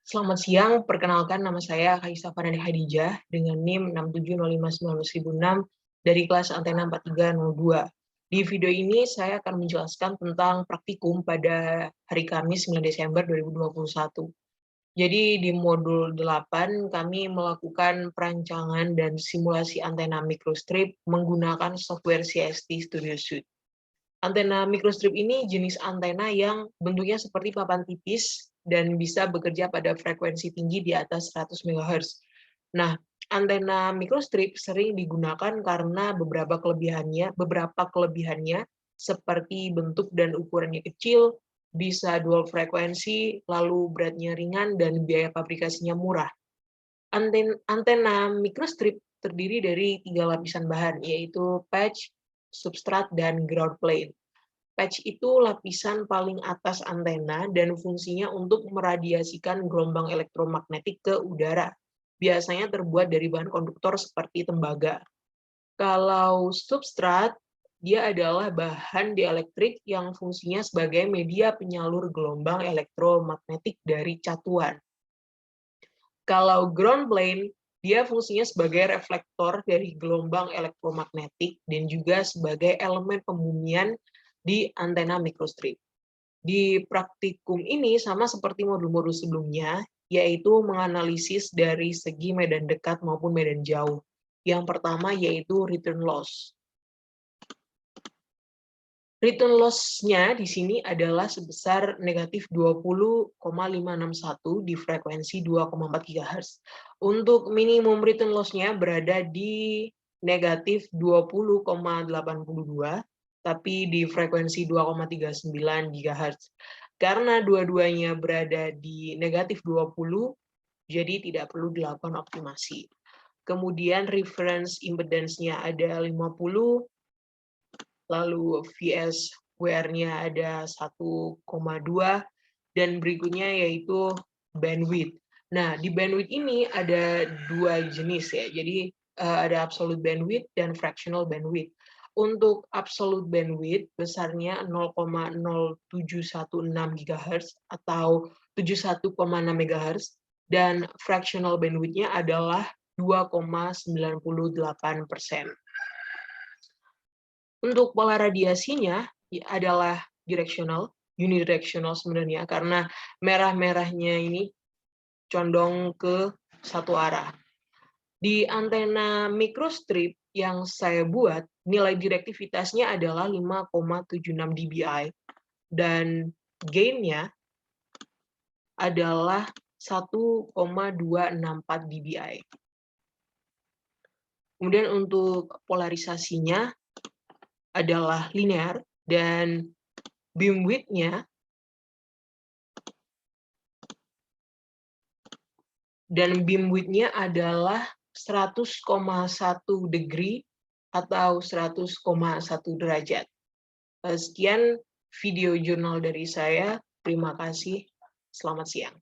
Selamat siang, perkenalkan nama saya Kaisa Farhani Khadijah dengan NIM 6705996 dari kelas Antena 4302. Di video ini saya akan menjelaskan tentang praktikum pada hari Kamis 9 Desember 2021. Jadi di modul 8 kami melakukan perancangan dan simulasi antena microstrip menggunakan software CST Studio Suite. Antena microstrip ini jenis antena yang bentuknya seperti papan tipis dan bisa bekerja pada frekuensi tinggi di atas 100 MHz. Nah, antena microstrip sering digunakan karena beberapa kelebihannya seperti bentuk dan ukurannya kecil, bisa dual frekuensi, lalu beratnya ringan dan biaya pabrikasinya murah. Antena microstrip terdiri dari 3 lapisan bahan, yaitu patch, substrat, dan ground plane. Patch itu lapisan paling atas antena dan fungsinya untuk meradiasikan gelombang elektromagnetik ke udara. Biasanya terbuat dari bahan konduktor seperti tembaga. Kalau substrat, dia adalah bahan dielektrik yang fungsinya sebagai media penyalur gelombang elektromagnetik dari catuan. Kalau ground plane, dia fungsinya sebagai reflektor dari gelombang elektromagnetik dan juga sebagai elemen pembumian di antena microstrip. Di praktikum ini sama seperti modul-modul sebelumnya, yaitu menganalisis dari segi medan dekat maupun medan jauh. Yang pertama yaitu return loss. Return loss-nya di sini adalah sebesar negatif 20,561 di frekuensi 2,4 GHz. Untuk minimum return loss-nya berada di negatif 20,82, tapi di frekuensi 2,39 GHz. Karena dua-duanya berada di negatif 20, jadi tidak perlu dilakukan optimasi. Kemudian reference impedance-nya ada 50, lalu VS WR-nya ada 1,2, dan berikutnya yaitu bandwidth. Nah, di bandwidth ini ada 2 jenis ya, jadi ada absolute bandwidth dan fractional bandwidth. Untuk absolute bandwidth besarnya 0,0716 GHz atau 71,6 MHz, dan fractional bandwidth-nya adalah 2,98%. Untuk pola radiasinya adalah directional, unidirectional sebenarnya, karena merah-merahnya ini condong ke satu arah. Di antena microstrip yang saya buat, nilai direktivitasnya adalah 5,76 dBi, dan gain-nya adalah 1,264 dBi. Kemudian untuk polarisasinya adalah linear, dan beam width-nya adalah 100,1 degree atau 100,1 derajat. Sekian video jurnal dari saya. Terima kasih. Selamat siang.